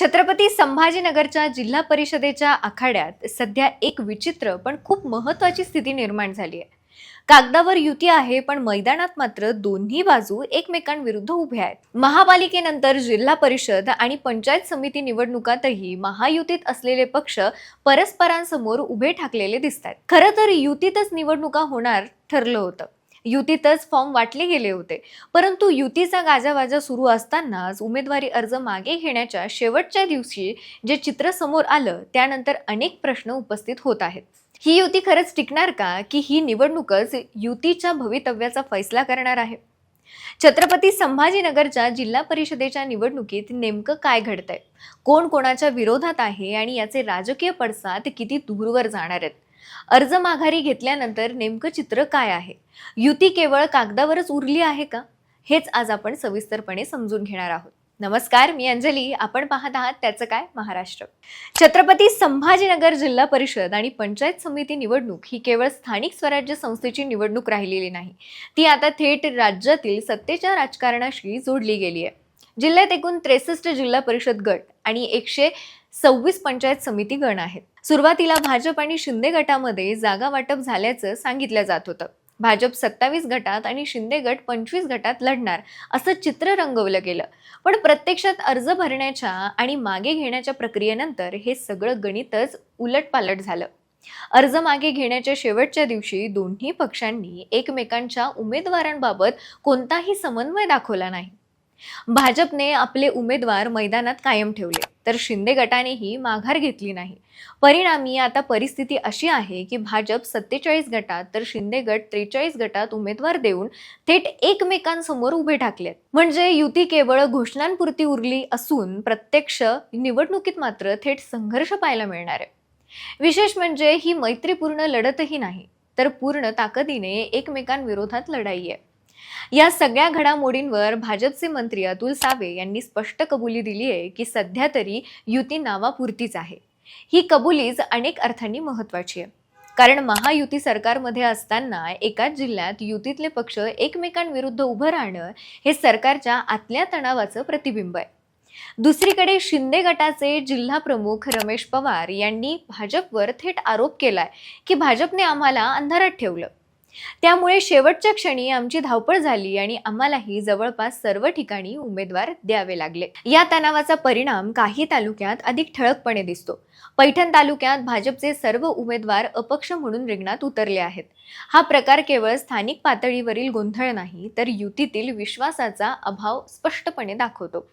छत्रपती संभाजीनगरच्या जिल्हा परिषदेच्या आखाड्यात सध्या एक विचित्र पण खूप महत्त्वाची स्थिती निर्माण झाली आहे. कागदावर युती आहे, पण मैदानात मात्र दोन्ही बाजू एकमेकांविरुद्ध उभ्या आहेत. महापालिकेनंतर जिल्हा परिषद आणि पंचायत समिती निवडणुकातही महायुतीत असलेले पक्ष परस्परांसमोर उभे ठाकलेले दिसतात. खरं तर युतीतच निवडणुका होणार ठरलं होतं. युतीतच फॉर्म वाटले गेले होते. परंतु युतीचा गाजावाजा सुरू असतानाच उमेदवारी अर्ज मागे घेण्याच्या शेवटच्या दिवशी जे चित्र समोर आलं, त्यानंतर अनेक प्रश्न उपस्थित होत आहेत. ही युती खरंच टिकणार का, की ही निवडणूकच युतीच्या भवितव्याचा फैसला करणार आहे? छत्रपती संभाजीनगरच्या जिल्हा परिषदेच्या निवडणुकीत नेमकं काय घडतंय? कोण कोणाच्या विरोधात आहे आणि याचे राजकीय पडसाद किती दूरवर जाणार आहेत? अर्ज माघारी घेतल्यानंतर नेमकं चित्र काय आहे? युती केवळ कागदावरच उरली आहे का? हेच आज आपण सविस्तरपणे समजून घेणार आहोत. नमस्कार, मी अंजली. आपण पाहत आहात त्याचं काय महाराष्ट्र. छत्रपती संभाजीनगर जिल्हा परिषद आणि पंचायत समिती निवडणूक ही केवळ स्थानिक स्वराज्य संस्थेची निवडणूक राहिलेली नाही. ती आता थेट राज्यातील सत्तेच्या राजकारणाशी जोडली गेली आहे. जिल्ह्यात एकूण 63 जिल्हा परिषद गट आणि 126 पंचायत समिती गण आहेत. सुरुवातीला भाजप आणि शिंदे गटामध्ये जागा वाटप झाल्याचं सांगितलं जात होतं. भाजप 27 गटात आणि शिंदे गट 25 गटात लढणार असं चित्र रंगवलं गेलं. पण प्रत्यक्षात अर्ज भरण्याच्या आणि मागे घेण्याच्या प्रक्रियेनंतर हे सगळं गणितच उलटपालट झालं. अर्ज मागे घेण्याच्या शेवटच्या दिवशी दोन्ही पक्षांनी एकमेकांच्या उमेदवारांबाबत कोणताही समन्वय दाखवला नाही. भाजपने आपले उमेदवार मैदानात कायम ठेवले, तर शिंदे गटानेही माघार घेतली नाही. परिणामी आता परिस्थिती अशी आहे की भाजप 47 गटात तर शिंदे गट 43 गटात उमेदवार देऊन थेट एकमेकांसमोर उभे ठाकलेत. म्हणजे युती केवळ घोषणांपुरती उरली असून प्रत्यक्ष निवडणुकीत मात्र थेट संघर्ष पाहायला मिळणार आहे. विशेष म्हणजे ही मैत्रीपूर्ण लढतही नाही, तर पूर्ण ताकदीने एकमेकांविरोधात लढाई आहे. या सगळ्या घडामोडींवर भाजपचे मंत्री अतुल सावे यांनी स्पष्ट कबुली दिली आहे की सध्या तरी युती नावापुरतीच आहे. ही कबुलीच अनेक अर्थांनी महत्वाची आहे. कारण महायुती सरकारमध्ये असताना एकाच जिल्ह्यात युतीतले पक्ष एकमेकांविरुद्ध उभं राहणं हे सरकारच्या आतल्या तणावाचं प्रतिबिंब आहे. दुसरीकडे शिंदे गटाचे जिल्हा प्रमुख रमेश पवार यांनी भाजपवर थेट आरोप केलाय की भाजपने आम्हाला अंधारात ठेवलं. त्यामुळे शेवटच्या क्षणी आमची धावपळ झाली आणि आम्हालाही जवळपास सर्व ठिकाणी उमेदवार द्यावे लागले. या तणावाचा परिणाम काही तालुक्यात अधिक ठळकपणे दिसतो. पैठण तालुक्यात भाजपचे सर्व उमेदवार अपक्ष म्हणून रिंगणात उतरले आहेत. हा प्रकार केवळ स्थानिक पातळीवरील गोंधळ नाही, तर युतीतील विश्वासाचा अभाव स्पष्टपणे दाखवतो.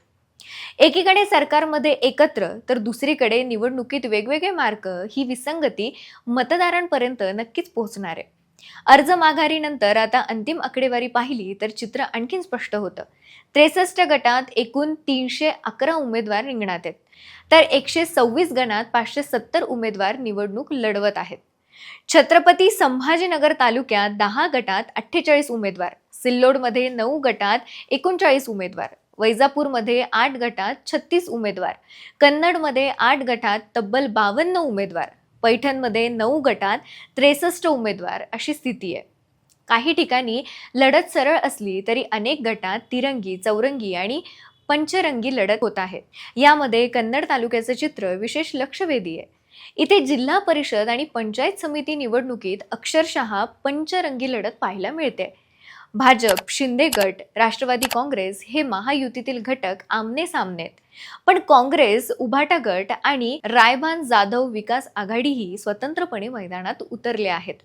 एकीकडे सरकारमध्ये एकत्र तर दुसरीकडे निवडणुकीत वेगवेगळे मार्ग, ही विसंगती मतदारांपर्यंत नक्कीच पोहोचणार आहे. अर्ज माघारीनंतर आता अंतिम आकडेवारी पाहिली तर चित्र आणखीन स्पष्ट होतं. 63 गटात एकूण 311 उमेदवार रिंगणात आहेत, तर 126 गणात 570 उमेदवार निवडणूक लढवत आहेत. छत्रपती संभाजीनगर तालुक्यात 10 गटात 48 उमेदवार, सिल्लोडमध्ये 9 गटात 39 उमेदवार, वैजापूरमध्ये 8 गटात 36 उमेदवार, कन्नडमध्ये 8 गटात तब्बल 52 उमेदवार, पैठणमध्ये 9 गटात 63 उमेदवार अशी स्थिती आहे. काही ठिकाणी लढत सरळ असली तरी अनेक गटात तिरंगी, चौरंगी आणि पंचरंगी लढत होत आहे. यामध्ये कन्नड तालुक्याचं चित्र विशेष लक्षवेधी आहे. इथे जिल्हा परिषद आणि पंचायत समिती निवडणुकीत अक्षरशः पंचरंगी लढत पाहायला मिळते. भाजप, शिंदे गट, राष्ट्रवादी काँग्रेस हे महायुतीतील घटक आमने सामने आहेत. पण काँग्रेस, उभाटा गट आणि रायबान जाधव विकास आघाडीही स्वतंत्रपणे मैदानात उतरले आहेत.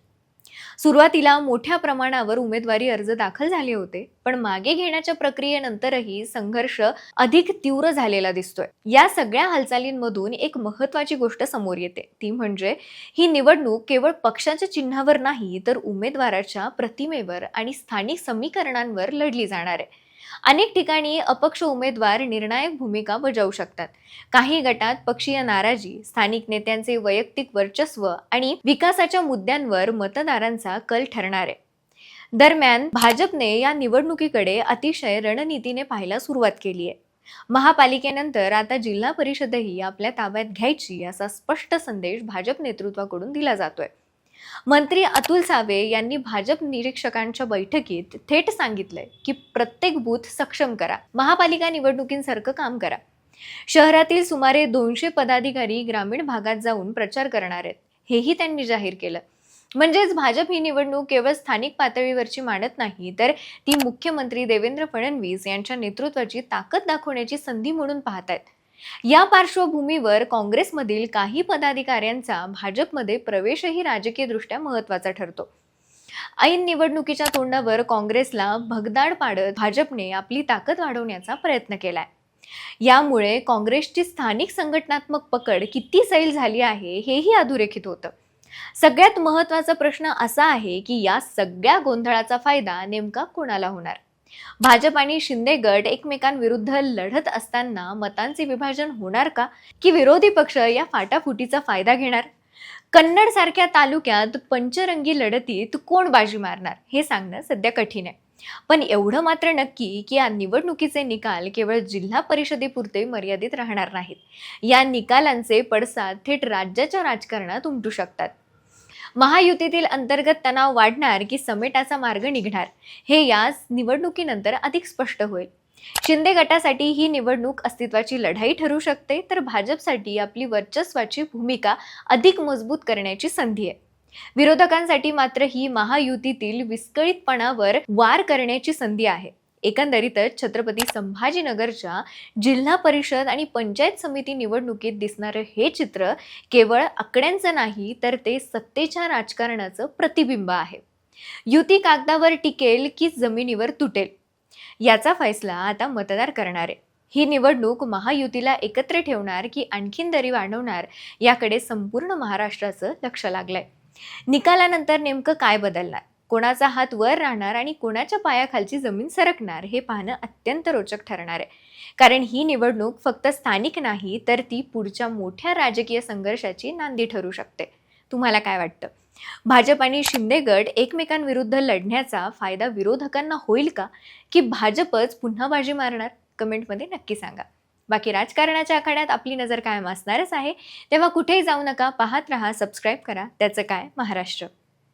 सुरुवातीला मोठ्या प्रमाणावर उमेदवारी अर्ज दाखल झाले होते, पण मागे घेण्याच्या प्रक्रियेनंतरही संघर्ष अधिक तीव्र झालेला दिसतोय. या सगळ्या हालचालींमधून एक महत्त्वाची गोष्ट समोर येते, ती म्हणजे ही निवडणूक केवळ पक्षाच्या चिन्हावर नाही, तर उमेदवाराच्या प्रतिमेवर आणि स्थानिक समीकरणांवर लढली जाणार आहे. अनेक ठिकाणी अपक्ष उमेदवार निर्णायक भूमिका बजावू शकतात. काही गटात पक्षीय नाराजी, स्थानिक नेत्यांचे वैयक्तिक वर्चस्व आणि विकासाच्या मुद्द्यांवर मतदारांचा कल ठरणार आहे. दरम्यान भाजपने या निवडणुकीकडे अतिशय रणनीतीने पाहायला सुरुवात केली आहे. महापालिकेनंतर आता जिल्हा परिषदही आपल्या ताब्यात घ्यायची असा स्पष्ट संदेश भाजप नेतृत्वाकडून दिला जातोय. मंत्री अतुल सावे यांनी भाजप निरीक्षकांच्या बैठकीत थेट सांगितलंय की प्रत्येक बूथ सक्षम करा, महापालिका निवडणुकींसारखं काम करा. शहरातील सुमारे 200 पदाधिकारी ग्रामीण भागात जाऊन प्रचार करणार आहेत, हेही त्यांनी जाहीर केलं. म्हणजेच भाजप ही निवडणूक केवळ स्थानिक पातळीवरची मानत नाही, तर ती मुख्यमंत्री देवेंद्र फडणवीस यांच्या नेतृत्वाची ताकद दाखवण्याची संधी म्हणून पाहतायत. या पार्श्वभूमीवर काँग्रेसमधील काही पदाधिकाऱ्यांचा भाजपमध्ये प्रवेशही राजकीयदृष्ट्या महत्त्वाचा ठरतो. ऐन निवडणुकीच्या तोंडावर काँग्रेसला भगदाड पाडत भाजपने आपली ताकद वाढवण्याचा प्रयत्न केलाय. यामुळे काँग्रेसची स्थानिक संघटनात्मक पकड किती सैल झाली आहे हेही अधोरेखित होतं. सगळ्यात महत्त्वाचा प्रश्न असा आहे की या सगळ्या गोंधळाचा फायदा नेमका कोणाला होणार? भाजप आणि शिंदे गट एकमेकांविरुद्ध लढत असताना मतांचे विभाजन होणार का, की विरोधी पक्ष या फाटाफुटीचा फायदा घेणार? कन्नड सारख्या तालुक्यात पंचरंगी लढतीत कोण बाजी मारणार हे सांगणं सध्या कठीण आहे. पण एवढं मात्र नक्की की या निवडणुकीचे निकाल केवळ जिल्हा परिषदेपुरते मर्यादित राहणार नाहीत. या निकालांचे पडसाद थेट राज्याच्या राजकारणात उमटू शकतात. महायुतीतील अंतर्गत तणाव वाढणार की समेटाचा मार्ग निघणार, हे या निवडणुकीनंतर अधिक स्पष्ट होईल. शिंदे गटासाठी ही निवडणूक अस्तित्वाची लढाई ठरू शकते, तर भाजपसाठी आपली वर्चस्वाची भूमिका अधिक मजबूत करण्याची संधी आहे. विरोधकांसाठी मात्र ही महायुतीतील विस्कळीतपणावर वार करण्याची संधी आहे. एकंदरीतच छत्रपती संभाजीनगरच्या जिल्हा परिषद आणि पंचायत समिती निवडणुकीत दिसणारं हे चित्र केवळ आकड्यांचं नाही, तर ते सत्तेच्या राजकारणाचं प्रतिबिंब आहे. युती कागदावर टिकेल की जमिनीवर तुटेल, याचा फैसला आता मतदार करणार आहे. ही निवडणूक महायुतीला एकत्र ठेवणार की आणखीन दरी वाढवणार, याकडे संपूर्ण महाराष्ट्राचं लक्ष लागलंय. निकालानंतर नेमकं काय बदलणार, कोणाचा हात वर राहणार आणि कोणाच्या पायाखालची जमीन सरकणार, हे पाहणं अत्यंत रोचक ठरणार आहे. कारण ही निवडणूक फक्त स्थानिक नाही, तर ती पुढच्या मोठ्या राजकीय संघर्षाची नांदी ठरू शकते. तुम्हाला काय वाटतं? भाजप आणि शिंदे गट एकमेकांविरुद्ध लढण्याचा फायदा विरोधकांना होईल का, की भाजपच पुन्हा बाजी मारणार? कमेंटमध्ये नक्की सांगा. बाकी राजकारणाच्या आखाड्यात आपली नजर कायम असणारच आहे, तेव्हा कुठेही जाऊ नका. पाहत रहा, सबस्क्राईब करा. त्याचं काय महाराष्ट्र.